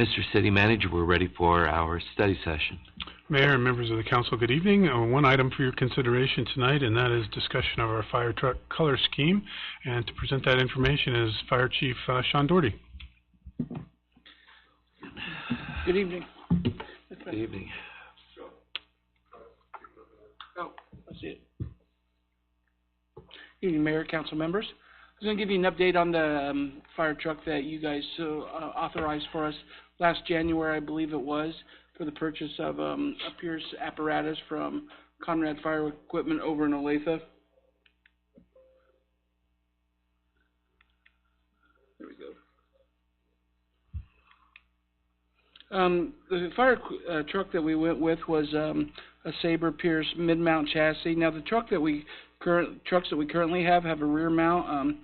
Mr. City Manager, we're ready for our study session. Mayor and members of the council, good evening. One item for your consideration tonight, and that is discussion of our fire truck color scheme. And to present that information is Fire Chief Sean Doherty. Good evening. Good evening. Oh, I see it. Good evening, Mayor, council members. I was going to give you an update on the fire truck that you guys authorized for us last January, I believe it was, for the purchase of a Pierce apparatus from Conrad Fire Equipment over in Olathe. There we go. The fire truck that we went with was a Sabre Pierce mid-mount chassis. Now, the trucks that we currently have a rear mount.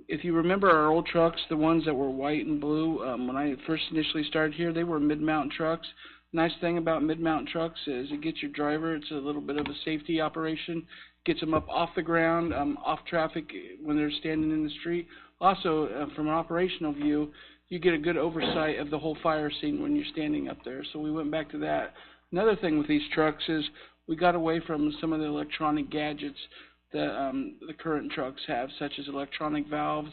If you remember our old trucks, the ones that were white and blue, when I first initially started here, they were mid-mount trucks. Nice thing about mid-mount trucks is it gets your driver, it's a little bit of a safety operation, gets them up off the ground, off traffic when they're standing in the street. Also, from an operational view, you get a good oversight of the whole fire scene when you're standing up there. So we went back to that. Another thing with these trucks is we got away from some of the electronic gadgets that the current trucks have, such as electronic valves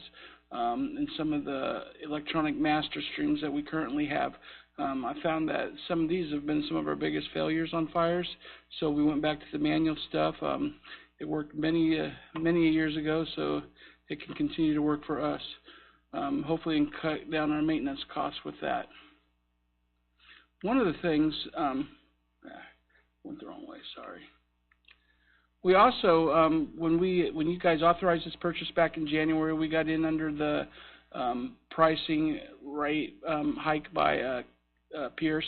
and some of the electronic master streams that we currently have. I found that some of these have been some of our biggest failures on fires, so we went back to the manual stuff. It worked many years ago, so it can continue to work for us. Hopefully, and cut down our maintenance costs with that. One of the things, went the wrong way, sorry. We also, when you guys authorized this purchase back in January, we got in under the pricing rate hike by Pierce,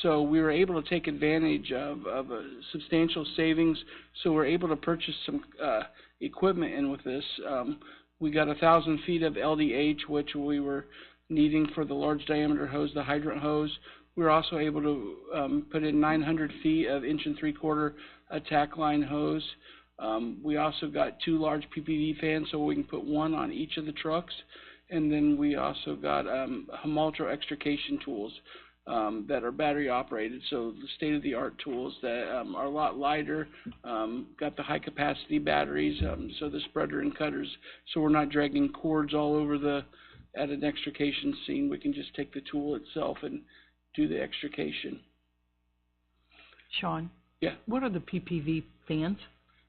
so we were able to take advantage of a substantial savings. So we're able to purchase some equipment in with this. We got 1,000 feet of LDH, which we were needing for the large diameter hose, the hydrant hose. We were also able to put in 900 feet of 1 3/4 attack line hose. We also got 2 large PPV fans, so we can put one on each of the trucks. And then we also got Hamaltro extrication tools that are battery operated, so the state-of-the-art tools that are a lot lighter, got the high capacity batteries, so the spreader and cutters, so we're not dragging cords all over at an extrication scene. We can just take the tool itself and do the extrication. Sean? Yeah. What are the PPV fans?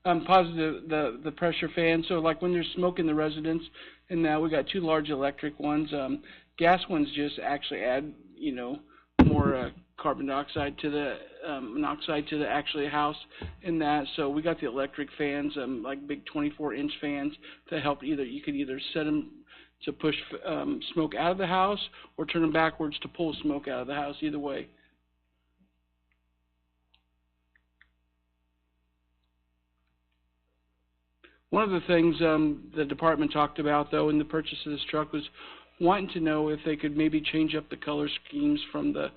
Positive, the pressure fan. So like when there's smoke in the residence, and now we got 2 large electric ones. Gas ones just actually add, more carbon dioxide to the monoxide to the actually house in that. So we got the electric fans, like big 24-inch fans to help. You could either set them to push smoke out of the house or turn them backwards to pull smoke out of the house. Either way. One of the things the department talked about, though, in the purchase of this truck was wanting to know if they could maybe change up the color schemes from the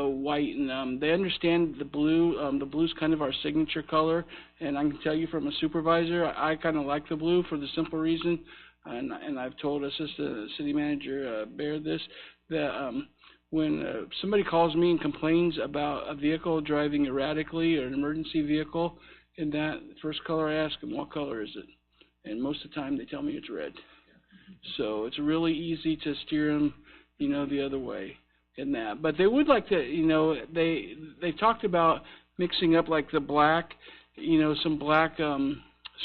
white, and they understand the blue. The blue's kind of our signature color, and I can tell you from a supervisor, I kind of like the blue for the simple reason, and I've told Assistant City Manager Bear this, that when somebody calls me and complains about a vehicle driving erratically or an emergency vehicle, in that first color, I ask them, what color is it? And most of the time, they tell me it's red. So it's really easy to steer them, the other way in that. But they would like to, they talked about mixing up like the black, some black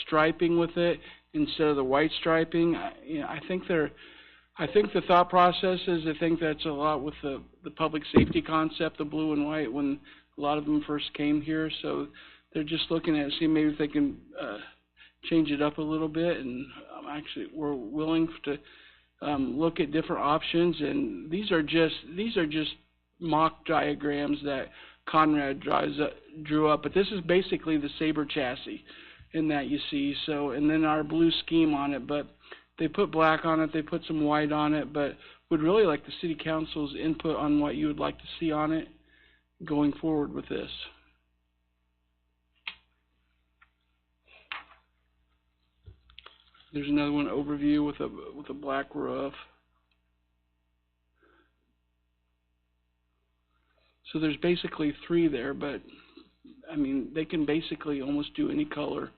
striping with it instead of the white striping. I think the thought process is I think that's a lot with the public safety concept, the blue and white, when a lot of them first came here. So they're just looking at seeing maybe if they can change it up a little bit, and actually we're willing to look at different options. And these are just mock diagrams that Conrad drew up, but this is basically the Sabre chassis in that you see. So, and then our blue scheme on it, but they put black on it, they put some white on it, but would really like the City Council's input on what you would like to see on it going forward with this. There's another one, overview with a black roof. So there's basically 3 there, but I mean, they can basically almost do any color.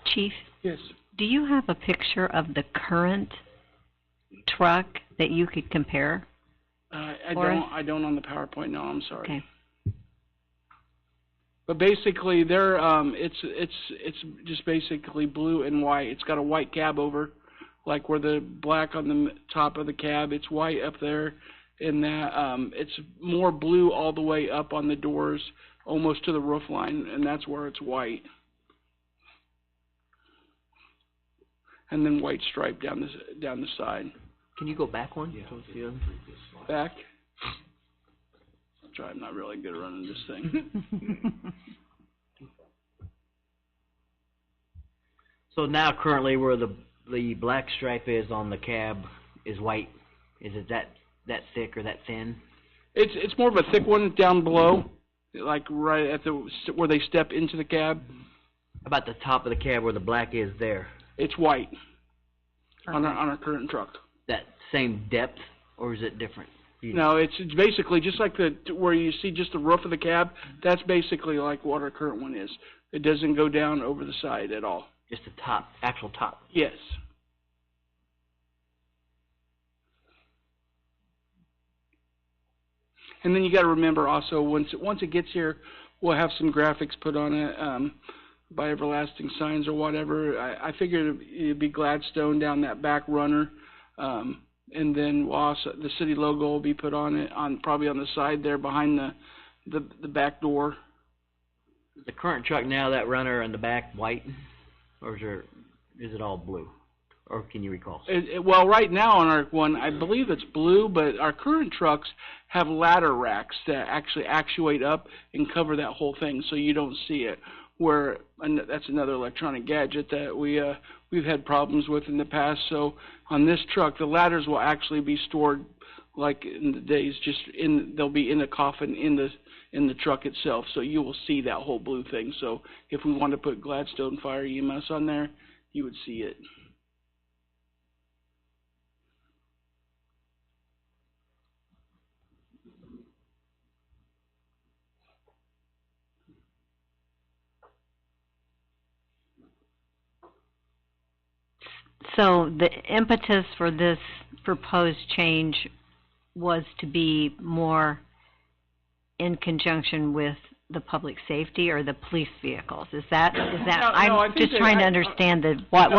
Chief, Yes. do you have a picture of the current truck that you could compare? I For us? don't on the PowerPoint. No, I'm sorry. Okay. But basically, they're it's just basically blue and white. It's got a white cab over, like where the black on the top of the cab. It's white up there, and that it's more blue all the way up on the doors, almost to the roof line, and that's where it's white. And then white stripe down the side. Can you go back one? Yeah. Back. I'll try. I'm not really good at running this thing. So now currently where the black stripe is on the cab is white. Is it that thick or that thin? It's more of a thick one down below, like right at where they step into the cab. About the top of the cab where the black is there. It's white on our current truck. That same depth, or is it different? No, it's basically just like where you see just the roof of the cab. That's basically like what our current one is. It doesn't go down over the side at all. Just the top, actual top. Yes. And then you got to remember also once it gets here, we'll have some graphics put on it by Everlasting Signs or whatever. I figured it'd be Gladstone down that back runner, and then the city logo will be put on it probably on the side there behind the back door. Is the current truck now that runner in the back white, or is it all blue? Or can you recall? Well, right now on our one, I believe it's blue, but our current trucks have ladder racks that actually actuate up and cover that whole thing, so you don't see it. And that's another electronic gadget that we've had problems with in the past. So on this truck, the ladders will actually be stored like in the days, they'll be in a coffin in the truck itself, so you will see that whole blue thing. So if we want to put Gladstone Fire EMS on there, you would see it. So the impetus for this proposed change was to be more in conjunction with the public safety or the police vehicles. Is that? No, I'm I think just trying to understand what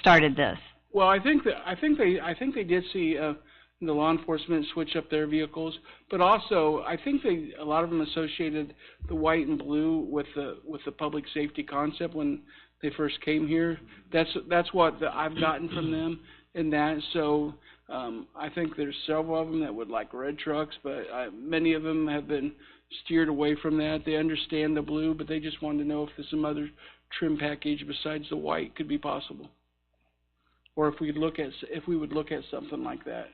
started this. Well, I think they did see the law enforcement switch up their vehicles, but also I think a lot of them associated the white and blue with the public safety concept when they first came here. That's what I've gotten from them in that. So I think there's several of them that would like red trucks, but many of them have been steered away from that. They understand the blue, but they just wanted to know if there's some other trim package besides the white could be possible, or if we would look at something like that.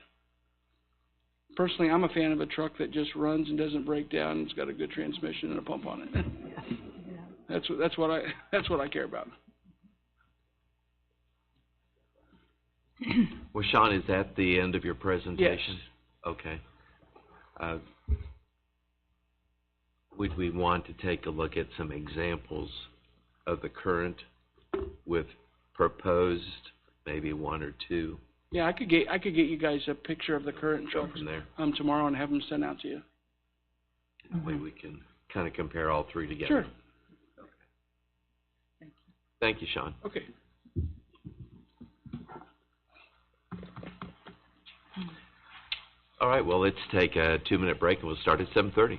Personally, I'm a fan of a truck that just runs and doesn't break down and it's got a good transmission and a pump on it. That's what I care about. Well, Sean, is that the end of your presentation? Yes. Okay. Would we want to take a look at some examples of the current with proposed, maybe 1 or 2? Yeah, I could get you guys a picture of the current Go trucks from there. Tomorrow and have them sent out to you. That way we can kind of compare all 3 together. Sure. Okay. Thank you, Sean. Okay. All right, well, let's take a 2-minute break and we'll start at 7:30.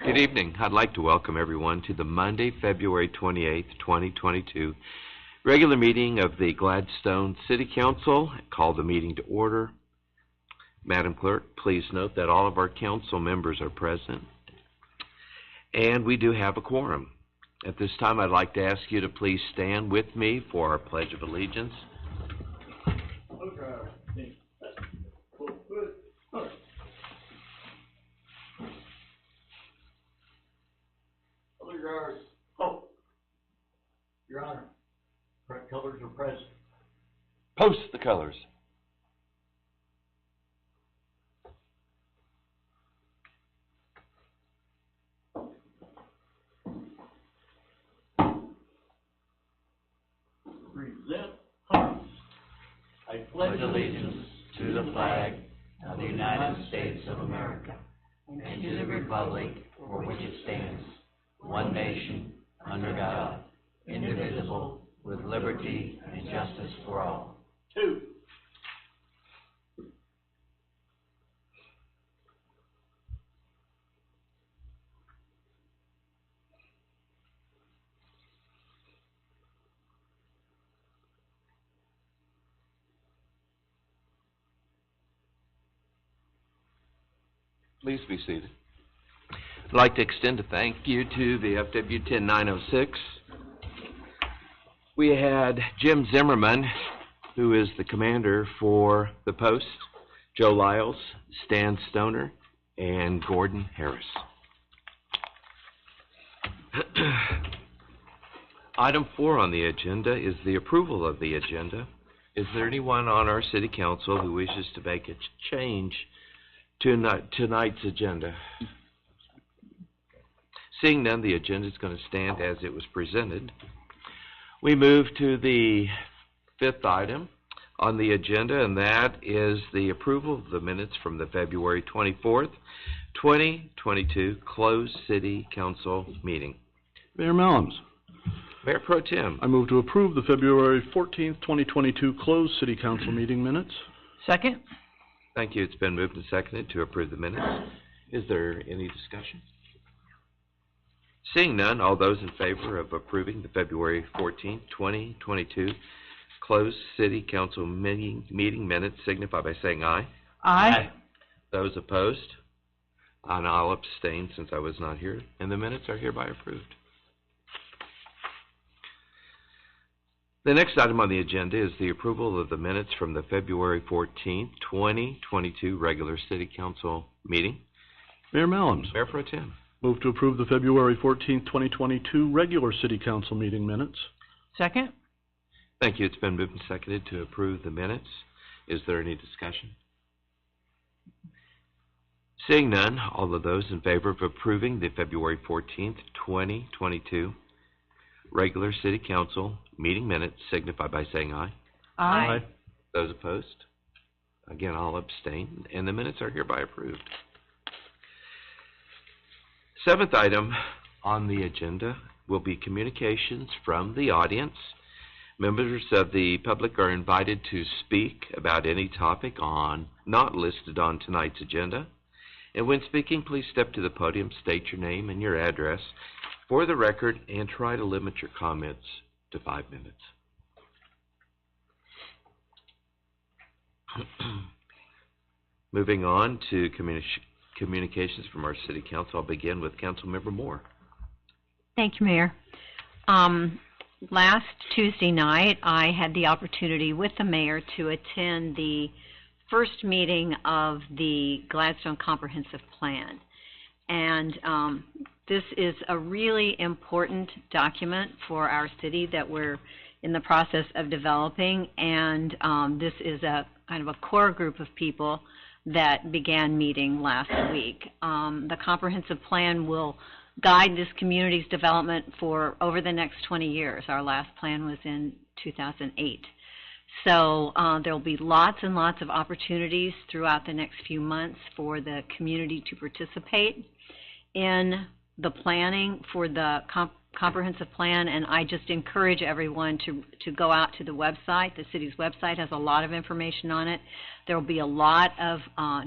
Good evening. I'd like to welcome everyone to the Monday, February 28th, 2022 regular meeting of the Gladstone City Council. Call the meeting to order. Madam Clerk, please note that all of our council members are present, and we do have a quorum. At this time, I'd like to ask you to please stand with me for our Pledge of Allegiance. Your Honor, correct colors are present. Post the colors. Present arms. I pledge allegiance to the flag of the United States of America and to the republic for which it stands, one nation, under God, indivisible, with liberty and justice for all. 2. Please be seated. I'd like to extend a thank you to the FW 10906. We had Jim Zimmerman, who is the commander for the post, Joe Lyles, Stan Stoner, and Gordon Harris. Item 4 on the agenda is the approval of the agenda. Is there anyone on our city council who wishes to make a change to tonight's agenda? Seeing none, the agenda is going to stand as it was presented. We move to the 5th item on the agenda, and that is the approval of the minutes from the February 24th, 2022 closed city council meeting. Mayor Mellons. Mayor Pro Tem. I move to approve the February 14th, 2022 closed city council meeting minutes. Second? Thank you. It's been moved and seconded to approve the minutes. Is there any discussion? Seeing none, all those in favor of approving the February 14th, 2022 closed city council meeting minutes signify by saying aye. Aye. Those opposed? And I'll abstain since I was not here, and the minutes are hereby approved. The next item on the agenda is the approval of the minutes from the February 14th, 2022 regular city council meeting. Mayor Mellons. Mayor Pro Tem. Move to approve the February 14th, 2022 regular city council meeting minutes. Second? Thank you. It's been moved and seconded to approve the minutes. Is there any discussion? Seeing none, all of those in favor of approving the February 14th, 2022 regular city council meeting minutes signify by saying aye. Aye. Those opposed? Again, I'll abstain, and the minutes are hereby approved. 7th item on the agenda will be communications from the audience. Members of the public are invited to speak about any topic not listed on tonight's agenda. And when speaking, please step to the podium, state your name and your address for the record, and try to limit your comments to 5 minutes. Moving on to communications from our city council, I'll begin with Councilmember Moore. Thank you, Mayor. Last Tuesday night, I had the opportunity with the mayor to attend the first meeting of the Gladstone Comprehensive Plan. And this is a really important document for our city that we're in the process of developing, and this is a kind of a core group of people that began meeting last week. The comprehensive plan will guide this community's development for over the next 20 years. Our last plan was in 2008. So there will be lots and lots of opportunities throughout the next few months for the community to participate in the planning for the comprehensive plan, and I just encourage everyone to go out to the website. The city's website has a lot of information on it. There will be a lot of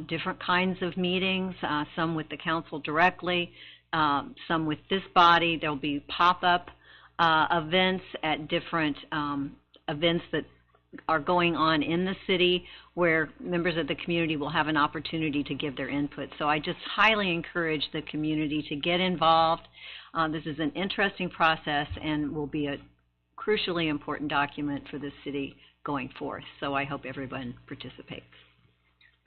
different kinds of meetings, some with the council directly, some with this body. There'll be pop-up events at different events that are going on in the city where members of the community will have an opportunity to give their input. So I just highly encourage the community to get involved. This is an interesting process and will be a crucially important document for the city going forth. So I hope everyone participates.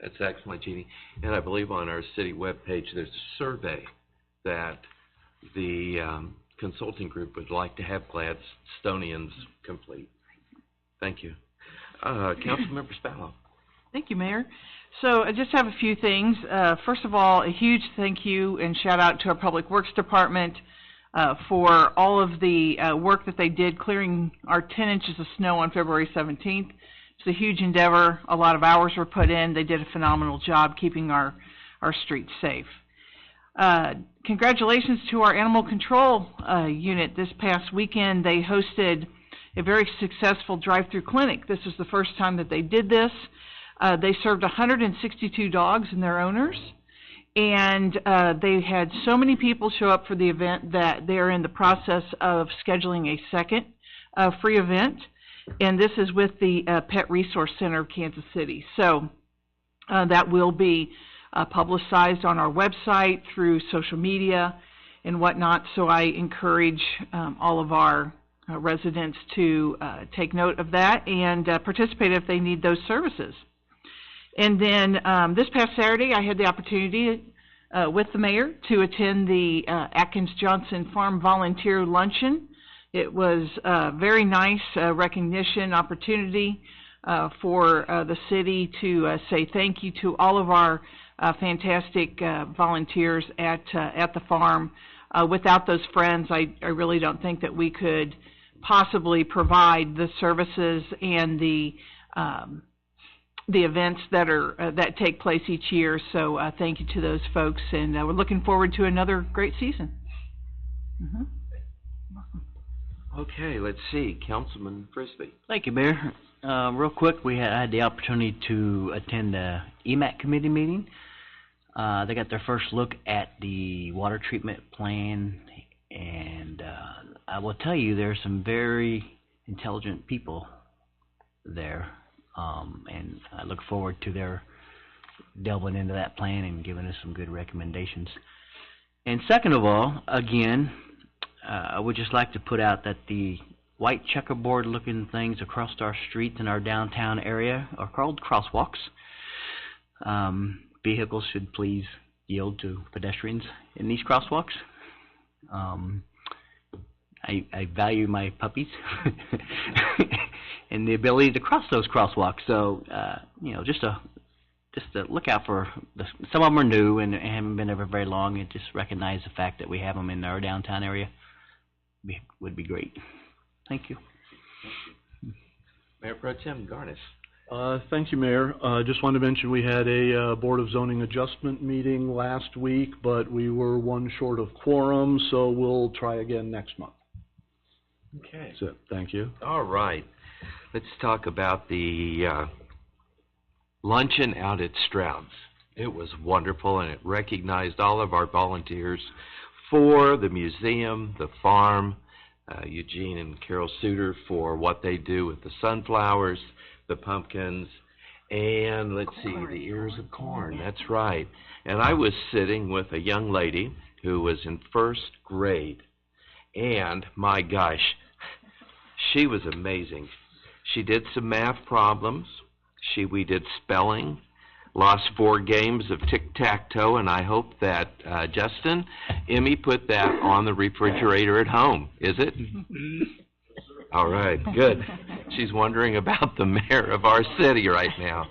That's excellent, Jeannie. And I believe on our city webpage there's a survey that the consulting group would like to have Gladstonians complete. Thank you. Councilmember Spallow. Thank you, Mayor. So I just have a few things. First of all, a huge thank you and shout out to our Public Works Department for all of the work that they did clearing our 10 inches of snow on February 17th. It's a huge endeavor. A lot of hours were put in. They did a phenomenal job keeping our streets safe. Congratulations to our animal control unit. This past weekend they hosted a very successful drive-through clinic. This is the first time that they did this. They served 162 dogs and their owners, and they had so many people show up for the event that they're in the process of scheduling a second free event, and this is with the Pet Resource Center of Kansas City. So that will be publicized on our website, through social media and whatnot, so I encourage all of our residents to take note of that and participate if they need those services. And then this past Saturday, I had the opportunity with the mayor to attend the Atkins Johnson Farm Volunteer Luncheon. It was a very nice recognition opportunity for the city to say thank you to all of our fantastic volunteers at the farm. Without those friends, I really don't think that we could possibly provide the services and the events that take place each year. So thank you to those folks, and we're looking forward to another great season. Okay, let's see. Councilman Frisbee. Thank you, Mayor. Real quick, I had the opportunity to attend the EMAC committee meeting. They got their first look at the water treatment plan, and I will tell you there's some very intelligent people there, and I look forward to their delving into that plan and giving us some good recommendations. And second of all, again, I would just like to put out that the white checkerboard looking things across our streets in our downtown area are called crosswalks. Vehicles should please yield to pedestrians in these crosswalks. I value my puppies and the ability to cross those crosswalks. So, you know, just to look out for some of them are new and haven't been there for very long, and just recognize the fact that we have them in our downtown area would be great. Thank you. Mayor Pro Tem Garnis. Thank you, Mayor. Just wanted to mention we had a Board of Zoning Adjustment meeting last week, but we were one short of quorum, so we'll try again next month. Okay. That's it. Thank you. All right. Let's talk about the luncheon out at Stroud's. It was wonderful, and it recognized all of our volunteers for the museum, the farm, Eugene and Carol Suter for what they do with the sunflowers, the pumpkins, and let's see, the ears of corn. That's right. And I was sitting with a young lady who was in first grade, and my gosh, she was amazing. She did some math problems. We did spelling, lost 4 games of tic-tac-toe, and I hope that, Justin, Emmy put that on the refrigerator at home. Is it? All right, good. She's wondering about the mayor of our city right now.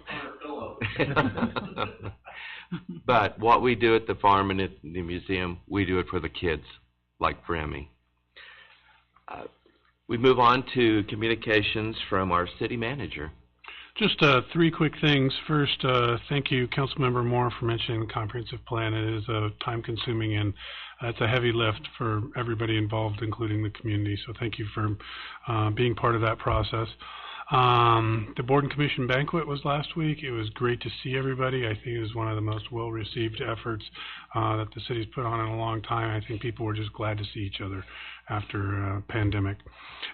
But what we do at the farm and at the museum, we do it for the kids, like for Emmy. We move on to communications from our city manager. Just 3 quick things. First, thank you, Councilmember Moore, for mentioning the comprehensive plan. It is time-consuming, and it's a heavy lift for everybody involved, including the community. So thank you for being part of that process. The board and commission banquet was last week. It was great to see everybody. I think it was one of the most well-received efforts that the city's put on in a long time. I think people were just glad to see each other after a pandemic.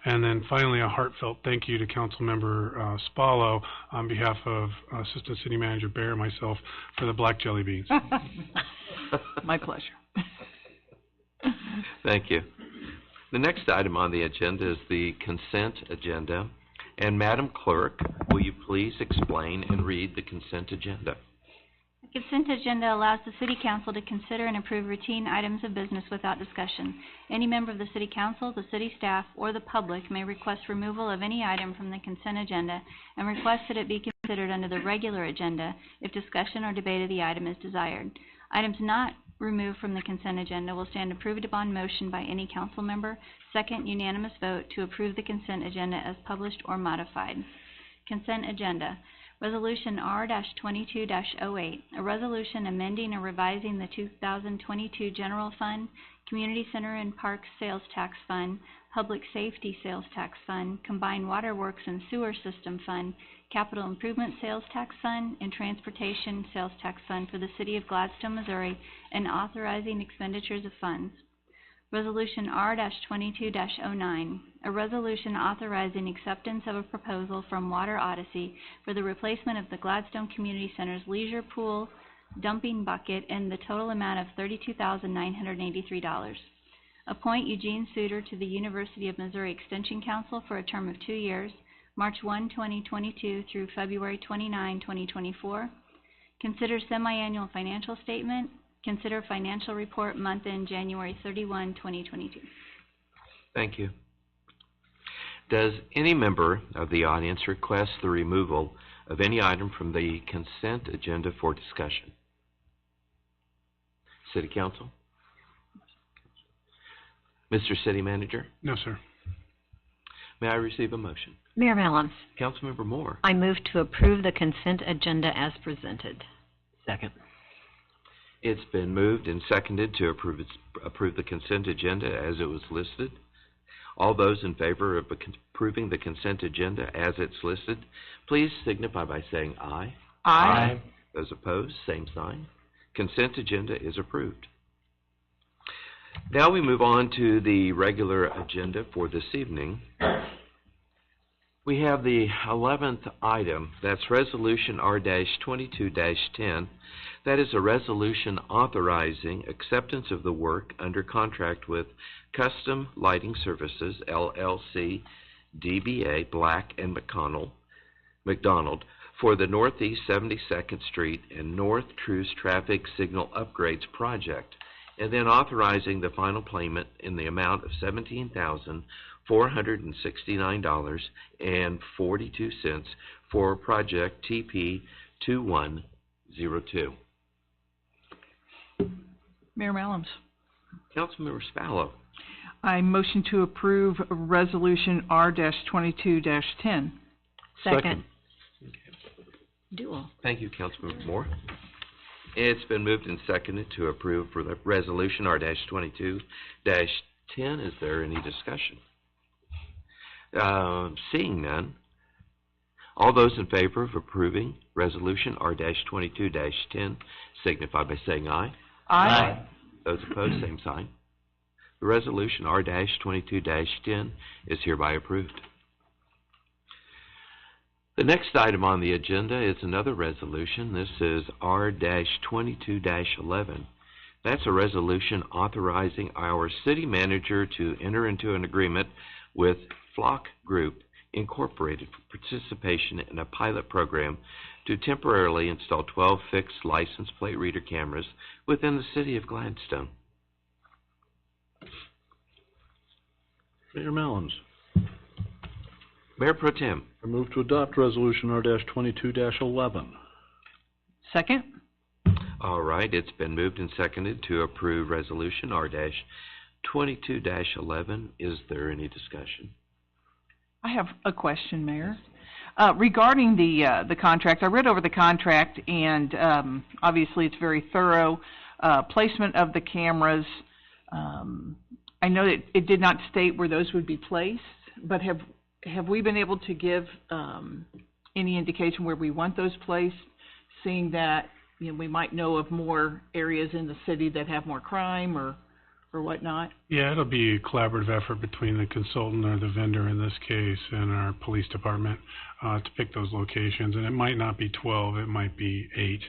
And then finally, a heartfelt thank you to Councilmember Spallo on behalf of Assistant City Manager Bear and myself for the black jelly beans. My pleasure. Thank you. The next item on the agenda is the consent agenda. And Madam Clerk, will you please explain and read the consent agenda? The consent agenda allows the City Council to consider and approve routine items of business without discussion. Any member of the City Council, the city staff, or the public may request removal of any item from the consent agenda and request that it be considered under the regular agenda if discussion or debate of the item is desired. Items not removed from the consent agenda will stand approved upon motion by any council member. Second, unanimous vote to approve the consent agenda as published or modified. Consent agenda. Resolution R-22-08, a resolution amending or revising the 2022 General Fund, Community Center and Parks Sales Tax Fund, Public Safety Sales Tax Fund, Combined Waterworks and Sewer System Fund, Capital Improvement Sales Tax Fund, and Transportation Sales Tax Fund for the City of Gladstone, Missouri, and authorizing expenditures of funds. Resolution R-22-09, a resolution authorizing acceptance of a proposal from Water Odyssey for the replacement of the Gladstone Community Center's leisure pool dumping bucket in the total amount of $32,983. Appoint Eugene Suter to the University of Missouri Extension Council for a term of 2 years, March 1, 2022 through February 29, 2024. Consider semi-annual financial statement. Consider financial report month end January 31, 2022. Thank you. Does any member of the audience request the removal of any item from the consent agenda for discussion? City Council? Mr. City Manager? No, sir. May I receive a motion? Mayor Mellon, Councilmember Moore? I move to approve the consent agenda as presented. Second. It's been moved and seconded to approve the consent agenda as it was listed. All those in favor of approving the consent agenda as it's listed, please signify by saying aye. Aye. Those opposed, same sign. Consent agenda is approved. Now we move on to the regular agenda for this evening. We have the 11th item, that's Resolution R-22-10. That is a resolution authorizing acceptance of the work under contract with Custom Lighting Services, LLC, DBA, Black and McDonald, for the Northeast 72nd Street and North Truce Traffic Signal Upgrades Project, and then authorizing the final payment in the amount of $17,469.42 for project TP 2102. Mayor Mellons. Councilmember Spallo. I motion to approve Resolution R-22-10. Second. Dual. Thank you, Councilmember Moore. It's been moved and seconded to approve for the Resolution R-22-10. Is there any discussion? Seeing none, all those in favor of approving Resolution R-22-10 signify by saying aye. Aye. Those opposed, same sign. The Resolution R-22-10 is hereby approved. The next item on the agenda is another resolution. This is R-22-11. That's a resolution authorizing our city manager to enter into an agreement with Flock Group Incorporated for participation in a pilot program to temporarily install 12 fixed license plate reader cameras within the city of Gladstone. Mayor Mellons. Mayor Pro Tem. I move to adopt Resolution R-22-11. Second. All right, it's been moved and seconded to approve Resolution R-22-11. Is there any discussion? I have a question, Mayor. Regarding the contract, I read over the contract, and obviously it's very thorough. Placement of the cameras, I know that it did not state where those would be placed, but have we been able to give, any indication where we want those placed, seeing that, you know, we might know of more areas in the city that have more crime or whatnot? Yeah, it'll be a collaborative effort between the consultant or the vendor in this case and our police department to pick those locations. And it might not be 12, it might be 8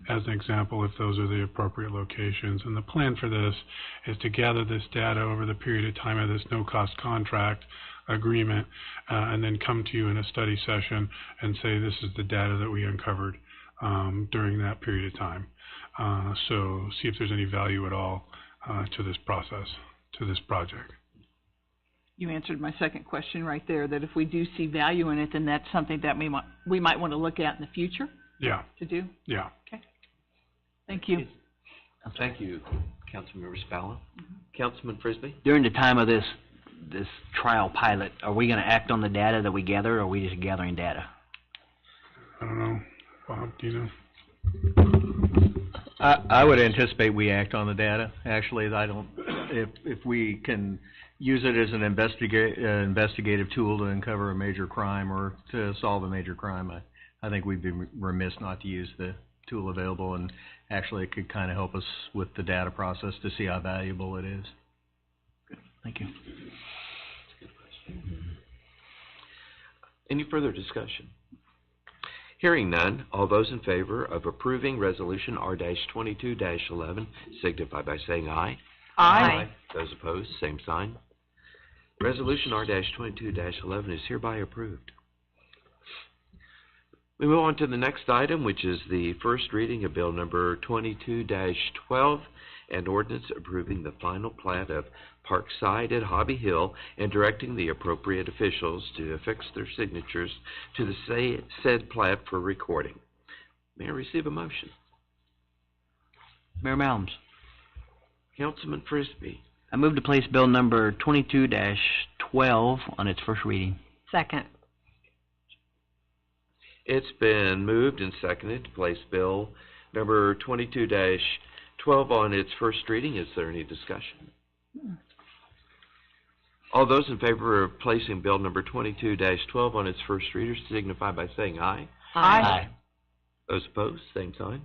as an example if those are the appropriate locations. And the plan for this is to gather this data over the period of time of this no-cost contract agreement and then come to you in a study session and say this is the data that we uncovered during that period of time. So see if there's any value at all to this process, to this project. You answered my second question right there, that if we do see value in it, then that's something that we might want to look at in the future. Yeah. To do? Yeah. Okay. Thank you. Thank you, Councilmember Spalla. Councilman Frisbee? During the time of this trial pilot, are we gonna act on the data that we gather, or are we just gathering data? I don't know. Bob, do you know? I would anticipate we act on the data. Actually, if we can use it as an investigative tool to uncover a major crime or to solve a major crime, I think we'd be remiss not to use the tool available, and actually it could kind of help us with the data process to see how valuable it is. Good. Thank you. Any further discussion? Hearing none, all those in favor of approving Resolution R-22-11 signify by saying aye. Aye. Those opposed, same sign. Resolution R-22-11 is hereby approved. We move on to the next item, which is the first reading of Bill number 22-12, an ordinance approving the final plat of Parkside at Hobby Hill and directing the appropriate officials to affix their signatures to the said plat for recording. May I receive a motion? Mayor Malms, Councilman Frisbee. I move to place bill number 22-12 on its first reading. Second. It's been moved and seconded to place bill number 22-12 on its first reading. Is there any discussion? All those in favor of placing bill number 22-12 on its first reader signify by saying aye. Aye. Those opposed, same sign.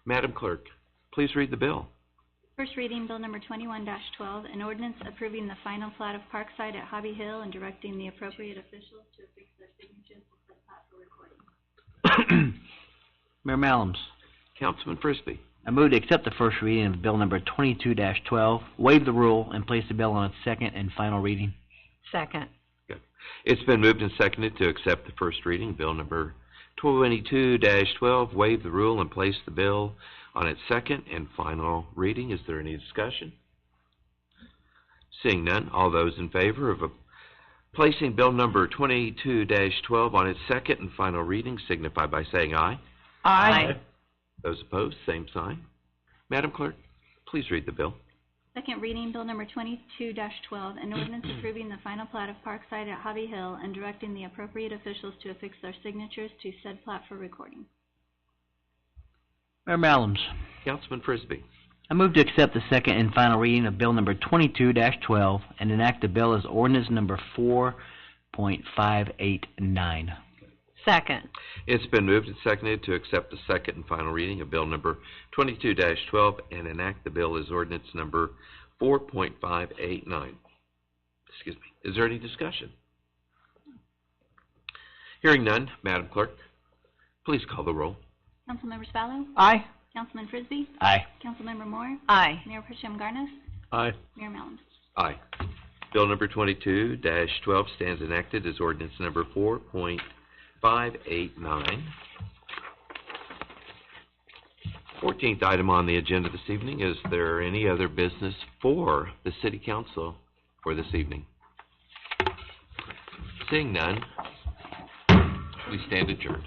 Madam Clerk, please read the bill. First reading, Bill number 21-12, an ordinance approving the final plat of Parkside at Hobby Hill and directing the appropriate officials to affix their signatures to the plat for recording. Mayor Malms, Councilman Frisbee. I move to accept the first reading of bill number 22-12, waive the rule, and place the bill on its second and final reading. Second. Good. It's been moved and seconded to accept the first reading, bill number 22-12, waive the rule, and place the bill on its second and final reading. Is there any discussion? Seeing none, all those in favor of placing bill number 22-12 on its second and final reading signify by saying aye. Aye. Those opposed, same sign. Madam Clerk, please read the bill. Second reading, Bill number 22-12, an ordinance approving the final plat of Parkside at Hobby Hill and directing the appropriate officials to affix their signatures to said plat for recording. Mayor Malms, Councilman Frisbee. I move to accept the second and final reading of bill number 22-12 and enact the bill as ordinance number 4.589. Second. It's been moved and seconded to accept the second and final reading of bill number 22-12 and enact the bill as ordinance number 4.589. Excuse me. Is there any discussion? Hearing none, Madam Clerk, please call the roll. Councilmember Spallo? Aye. Councilman Frisbee? Aye. Councilmember Moore? Aye. Mayor Pro Tem Garnes? Aye. Mayor Mellon? Aye. Bill number 22-12 stands enacted as ordinance number 4.589. 14th item on the agenda this evening. Is there any other business for the City Council for this evening? Seeing none, we stand adjourned.